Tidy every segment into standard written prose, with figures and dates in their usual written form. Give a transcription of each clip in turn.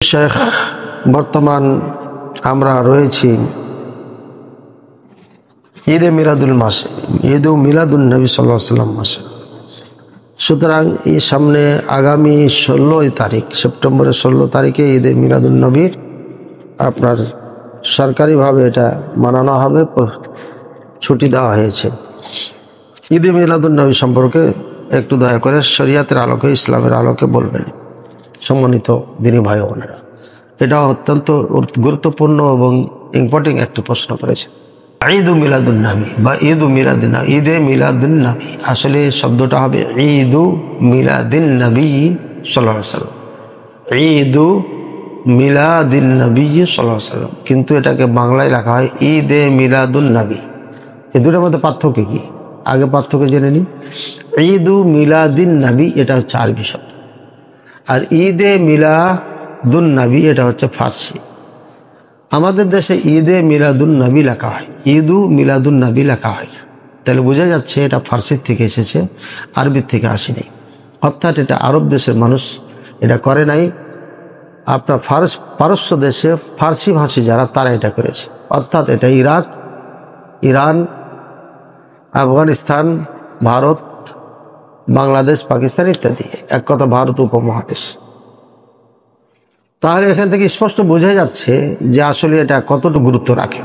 শেখ বর্তমান আমরা রয়েছি ঈদে মিলাদুল মাসে, ঈদু মিলাদুল নবী সাল্লাল্লাহু আলাইহি ওয়াসাল্লাম মাসে। সুতরাং এই সামনে আগামী 16 তারিখ, সেপ্টেম্বরের 16 তারিখে ঈদে মিলাদুল নবীর আপনার সরকারিভাবে এটা মানানো হবে, ছুটি দেওয়া হয়েছে। ঈদে মিলাদুল নবী সম্পর্কে একটু দয়া করে শরিয়াতের আলোকে, ইসলামের আলোকে বলবেন সম্মানিত দিনী ভাই বোনেরা। এটা অত্যন্ত গুরুত্বপূর্ণ এবং ইম্পর্টেন্ট একটি প্রশ্ন করেছে। ঈদু মিলাদুন নবী বা ঈদু মিলাদুন নবী, ঈদে মিলাদুন নবী, আসলে শব্দটা হবে ঈদু মিলাদিন নবী সাল্লাল্লাহু আলাইহি ওয়াসাল্লাম, ঈদু মিলাদিন নবী সাল্লাল্লাহু আলাইহি ওয়াসাল্লাম, কিন্তু এটাকে বাংলায় লেখা হয় ঈদে মিলাদুন নবী। এই দুটোর মধ্যে পার্থক্য কি? আগে পার্থক্য জেনে নিই। ঈদু মিলাদিন নবী এটা হচ্ছে আরবি শব্দ, আর ঈদে মিলাদুন নবী এটা হচ্ছে ফার্সি। আমাদের দেশে ঈদে মিলাদুন নবী লেখা হয়, ঈদু মিলাদুন নবী লেখা হয়। তাহলে বোঝা যাচ্ছে এটা ফার্সির থেকে এসেছে, আরবির থেকে আসেনি। অর্থাৎ এটা আরব দেশের মানুষ এটা করে নাই, আপনার পারস্য দেশে ফার্সি ভাষী যারা তারা এটা করেছে। অর্থাৎ এটা ইরাক, ইরান, আফগানিস্তান, ভারত, বাংলাদেশ, পাকিস্তান ইত্যাদি, এক কথা ভারত উপমহাদেশ। তাহলে এখান থেকে স্পষ্ট বোঝা যাচ্ছে যে আসলে এটা কতটুকু গুরুত্ব রাখে।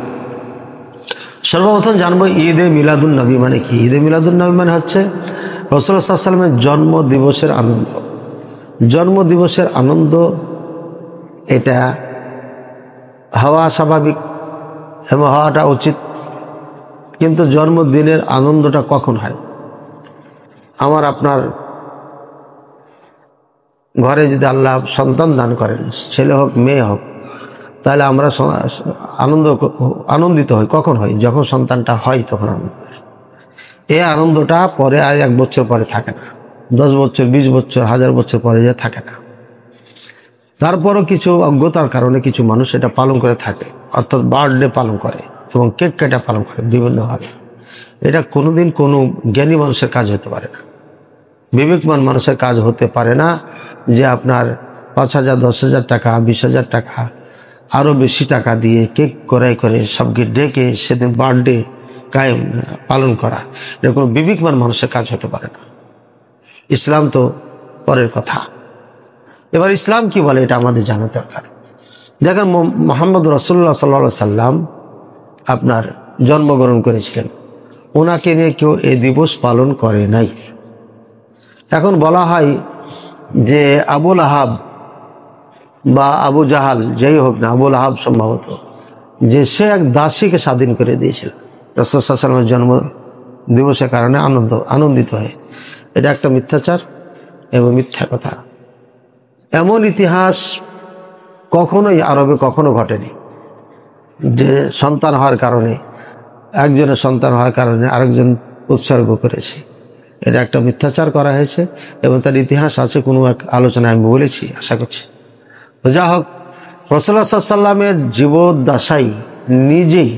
সর্বপ্রথম জানবো ঈদে মিলাদুন নবী মানে কি। ঈদে মিলাদুন নবী মানে হচ্ছে রাসূলুল্লাহ সাল্লাল্লাহু আলাইহি ওয়াসাল্লামের জন্ম দিবসের আনন্দ। জন্ম দিবসের আনন্দ এটা হওয়া স্বাভাবিক এবং হওয়াটা উচিত, কিন্তু জন্মদিনের আনন্দটা কখন হয়? আমার আপনার ঘরে যদি আল্লাহ সন্তান দান করেন, ছেলে হোক মেয়ে হোক, তাহলে আমরা আনন্দিত হই। কখন হয়? যখন সন্তানটা হয় তখন আনন্দ হয়। এই আনন্দটা পরে আর 1 বছর পরে থাকে না, 10 বছর, 20 বছর, 1000 বছর পরে যে থাকে না। তারপরও কিছু অজ্ঞতার কারণে কিছু মানুষ এটা পালন করে থাকে, অর্থাৎ বার্থডে পালন করে এবং কেক কেটে পালন করে বিভিন্নভাবে। এটা কোনোদিন কোনো জ্ঞানী মানুষের কাজ হতে পারে না, বিবেকমান মানুষের কাজ হতে পারে না যে আপনার 5,000, 10,000 টাকা, 20,000 টাকা, আরও বেশি টাকা দিয়ে কেক ক্রয় করে সবকে ডেকে সেদিন বার্থডে কায়েম পালন করা। এটা কোনো বিবেকমান মানুষের কাজ হতে পারে না। ইসলাম তো পরের কথা। এবার ইসলাম কি বলে এটা আমাদের জানা দরকার। দেখেন, মুহাম্মদ রাসূলুল্লাহ সাল্লাল্লাহু আলাইহি সাল্লাম আপনার জন্মগ্রহণ করেছিলেন, ওনাকে নিয়ে কেউ এই দিবস পালন করে নাই। এখন বলা হয় যে আবুল আহাব বা আবু জাহাল, যেই হোক না, আবুল আহাব সম্ভবত, যে সে এক দাসীকে স্বাধীন করে দিয়েছিল রাসূলুল্লাহ সাল্লাল্লাহু আলাইহি সাল্লামের জন্ম দিবসের কারণে আনন্দিত হয়ে। এটা একটা মিথ্যাচার এবং মিথ্যা কথা। এমন ইতিহাস কখনোই আরবে কখনো ঘটেনি যে সন্তান হওয়ার কারণে, একজনের সন্তান হওয়ার কারণে আরেকজন উৎসর্গ করেছে। এটা একটা মিথ্যাচার করা হয়েছে এবং তার ইতিহাস আছে, কোনো এক আলোচনায় আমি বলেছি, আশা করছি। যা হোক, রাসূলুল্লাহ সাল্লাল্লাহু আলাইহি সাল্লামের জীবদ্দশায় নিজেই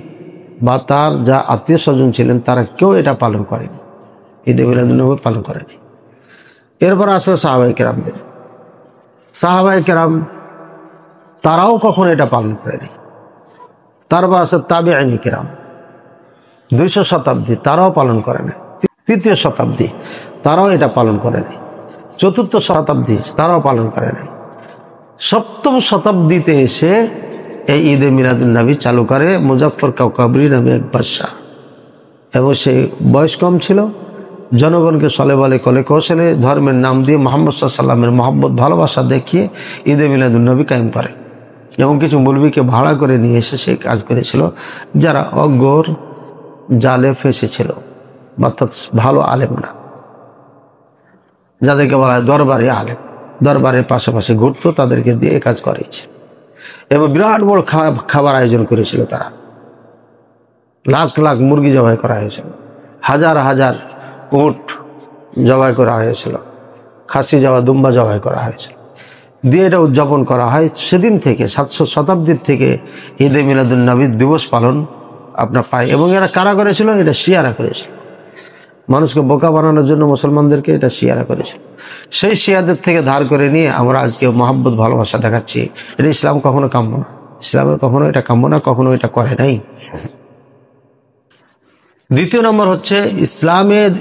বা তার যা আত্মীয় স্বজন ছিলেন তারা কেউ এটা পালন করেনি, ঈদে মিলাদুন নবী পালন করেনি। এরপর আসলে সাহাবায়ে কেরাম তারাও কখনো এটা পালন করেনি। তারপর আছে তাবিঈনে কেরাম, 200 শতাব্দী, তারাও পালন করে না। 3য় শতাব্দী তারাও এটা পালন করেনি। 4র্থ শতাব্দী তারাও পালন করে নাই। 7ম শতাব্দীতে এসে এই ঈদে মিলাদুন নবী চালু করে মুজাফফর কাউকাবরি নামে এক বাদশাহ, এবং সে বয়স কম ছিল। জনগণকে ছলে বলে কলে কৌশলে ধর্মের নাম দিয়ে মুহাম্মদ সাল্লাল্লাহু আলাইহি সাল্লামের মহব্বত ভালোবাসা দেখিয়ে ঈদে মিলাদুন নবী কায়েম করে, এবং কিছু মৌলবীকে ভাড়া করে নিয়ে এসে সেই কাজ করেছিল, যারা অজ্ঞর জালে ফেসেছিল, অর্থাৎ ভালো আলেম না, যাদেরকে বলা হয় দরবারি আলেম, দরবারের পাশাপাশি ঘুরতো, তাদেরকে দিয়ে কাজ করেছে। এবং বিরাট বড় খাবার আয়োজন করেছিল তারা। লাখ লাখ মুরগি জবাই করা হয়েছিল, হাজার হাজার উট জবাই করা হয়েছিল, খাসি জবাই, দুম্বা জবাই করা হয়েছিল, দিয়ে এটা উদযাপন করা হয়। সেদিন থেকে 700 শতাব্দীর থেকে ঈদে মিলাদুন নবী দিবস পালন আপনার পায়। এবং এরা কারা করেছিল? এটা শিয়ারা করেছিল। মানুষকে বোকা বানানোর জন্য মুসলমানদেরকে এটা শিয়ারা করেছিল। সেই শিয়াদের থেকে ধার করে নিয়ে আমরা আজকে মহব্বত ভালোবাসা দেখাচ্ছি। এটা ইসলাম কখনো কাম্য না, ইসলামের কখনো এটা কাম্য না, কখনো এটা করে নাই। দ্বিতীয় নম্বর হচ্ছে ইসলামের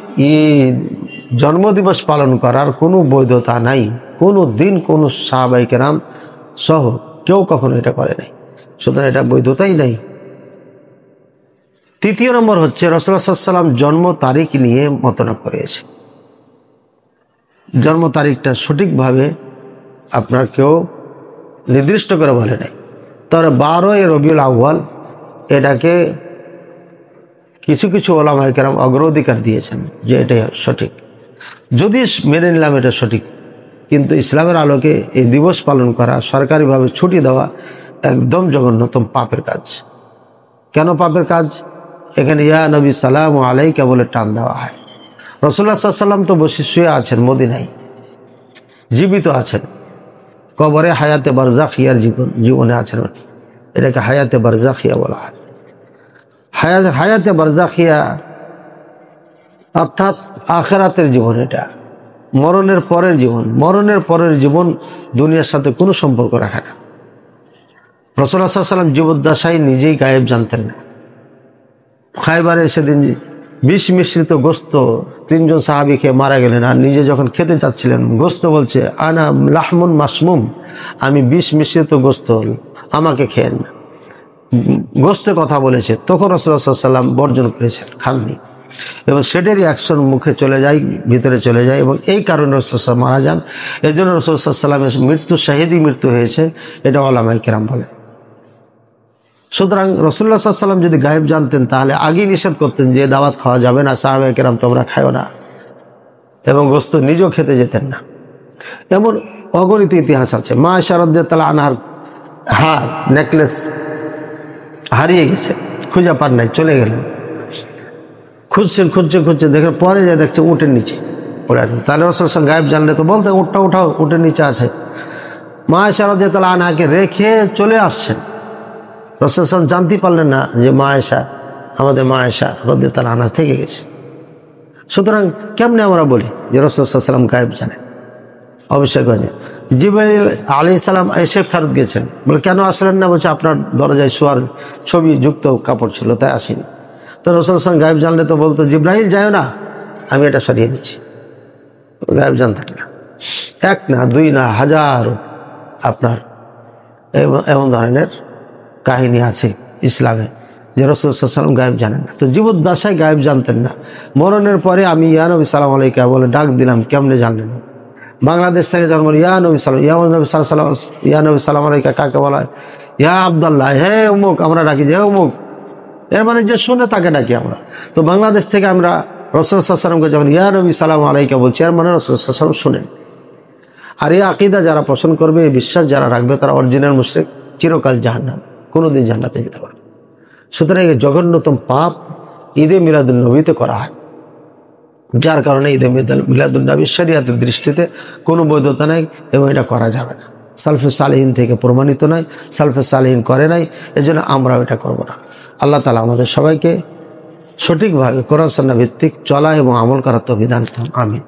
জন্মদিবস পালন করার কোনো বৈধতা নাই। কোনো দিন কোনো সাহাবায়ে কেরাম সহ কেউ কখনো এটা করে নাই, সুতরাং এটা বৈধতাই নাই। তৃতীয় নম্বর হচ্ছে রাসূলুল্লাহ সাল্লাল্লাহু আলাইহি ওয়াসাল্লাম জন্ম তারিখ নিয়ে মতনা করেছে। জন্ম তারিখটা সঠিকভাবে আপনার কেউ নির্দিষ্ট করে বলে নাই। তবে 12 রবিউল আউয়াল এটাকে কিছু কিছু ওলামায়ে কেরাম অগ্রাধিকার দিয়েছেন যে এটাই সঠিক। যদি মেনে নিলাম এটা সঠিক, কিন্তু ইসলামের আলোকে এই দিবস পালন করা, সরকারিভাবে ছুটি দেওয়া একদম জঘন্যতম পাপের কাজ। কেন পাপের কাজ? এখানে ইয়া নবী সালামু আলাইকা বলে টান দেওয়া হয়। রাসূলুল্লাহ সাল্লাল্লাহু আলাইহি ওয়াসাল্লাম তো বসে শুয়ে আছেন মদিনায়, জীবিত আছেন, কবরে হায়াতে বারজাখিয়ার জীবনে আছেন। এটাকে হায়াতে বারজাখিয়া বলা হয়। হায়াতে বারজাখিয়া অর্থাৎ আখিরাতের জীবন, এটা মরণের পরের জীবন। মরণের পরের জীবন দুনিয়ার সাথে কোনো সম্পর্ক রাখে না। রাসূলুল্লাহ সাল্লাল্লাহু আলাইহি ওয়াসাল্লাম জীবদ্দশায় নিজেই গায়েব জানতেন না। খায়বারে সেদিন বিষ মিশ্রিত গোস্ত 3 জন সাহাবী খেয়ে মারা গেলেন, আর নিজে যখন খেতে চাচ্ছিলেন গোস্ত বলছে আনা লাহমুন মাসমুম, আমি বিষ মিশ্রিত গোস্ত, আমাকে খেয়েন না। গোস্তে কথা বলেছে, তখন রাসূলুল্লাহ সাল্লাল্লাহু আলাইহি ওয়াসাল্লাম বর্জন করেছেন, খাননি, এবং সেটারই অ্যাকশন মুখে চলে যায়, ভিতরে চলে যায়, এবং এই কারণে রাসূলুল্লাহ মারা যান। এই জন্য রাসূলুল্লাহ সাল্লাল্লাহু আলাইহি ওয়াসাল্লামের মৃত্যু শাহিদি মৃত্যু হয়েছে, এটা ওলামায়ে কেরাম বলে। সুতরাং রাসূলুল্লাহ সাল্লাল্লাহু আলাইহি ওয়াসাল্লাম যদি গায়েব জানতেন তাহলে আগেই নিষেধ করতেন যে দাওয়াত খাওয়া যাবে না, সাহাবায়ে কেরাম তোমরা খাও না, এবং গোস্ত নিজেও খেতে যেতেন না। এমন অগণিত ইতিহাস আছে। মা আয়েশা রাদিয়াল্লাহু আনহার হার নেকলেস হারিয়ে গেছে, খুঁজে পান নাই, চলে গেলেন, খুঁজছেন দেখেন, পরে যায় দেখছে উটের নিচে পড়ে আছে। তাহলে রাসূলুল্লাহ সাল্লাল্লাহু আলাইহি ওয়াসাল্লাম গায়েব জানলে তো বলতে উটটা উঠাও, উটের নিচে আছে। মা আয়েশা রাদিয়াল্লাহু আনহাকে রেখে চলে আসছেন। রাসূলুল্লাহ সাল্লাল্লাহু আলাইহি ওয়াসাল্লাম জানতে পারলেন না যে মা আয়েশা, আমাদের মা আয়েশা রাদিয়াল্লাহু আনহা থেকে গেছে। সুতরাং কেমনে আমরা বলি যে রাসূলুল্লাহ সাল্লাল্লাহু আলাইহি ওয়াসাল্লাম গায়েব জানেন? অবশ্যই জানেন। জিবরাইল আলাইহিস সালাম এসে ফেরত গেছেন, বলে কেন আসলেন না? বলছে আপনার দরজায় শোয়ার ছবি যুক্ত কাপড় ছিল, তাই আসেনি। তো রাসূলুল্লাহ সাল্লাল্লাহু আলাইহি ওয়াসাল্লাম গায়েব জানলে তো বলতো জিবরাইল যাও না, আমি এটা সরিয়ে নিচ্ছি। গায়েব জানতেন না। এক না, দুই না, হাজারো আপনার এমন ধরনের কাহিনী আছে ইসলামে যে রাসূলুল্লাহ সাল্লাল্লাহু আলাইহি ওয়াসাল্লাম গায়েব জানেন না। তো জীবদ্দশায় গায়েব জানতেন না, মরণের পরে আমি ইয়া নবী সালাম আলাইকা বলে ডাক দিলাম, কেমনে জানলেন? বাংলাদেশ থেকে জন্ম, ইয়া নবী সালাম, ইয়া নবী সালাম, ইয়া নবী সালাম আলাইকা কাকে বলা হয়? ইয়া আব্দুল্লাহ, হে অমুক, আমরা ডাকি যে অমুক, এর মানে যে শুনে তাকে ডাকি আমরা। তো বাংলাদেশ থেকে আমরা রাসূলুল্লাহ সাল্লাল্লাহু আলাইহি ওয়াসাল্লামকে যখন ইয়া নবী সালাম আলাইকা বলছি, এর মানে রাসূলুল্লাহ সাল্লাল্লাহু আলাইহি ওয়াসাল্লাম শুনেন। আর এই আকীদা যারা পোষণ করবে, এই বিশ্বাস যারা রাখবে, তারা অরিজিনাল মুশরিক, চিরকাল জাহান্নাম, কোনোদিন জান্নাতে যেতে পারবে। সুতরাং এই জঘন্যতম পাপ ঈদে মিলাদুন নবীতে করা হয়, যার কারণে ঈদে মিলাদুন নবী শরীয়তের দৃষ্টিতে কোনো বৈধতা নাই এবং এটা করা যাবে না। সালফে সালেহিন থেকে প্রমাণিত নয়, সালফে সালেহিন করে নাই, এজন্য আমরাও এটা করব না। আল্লাহ তাআলা আমাদের সবাইকে সঠিকভাবে কোরআন সুন্নাহ ভিত্তিক চলা এবং আমল করার তৌফিক দান করুন। আমিন।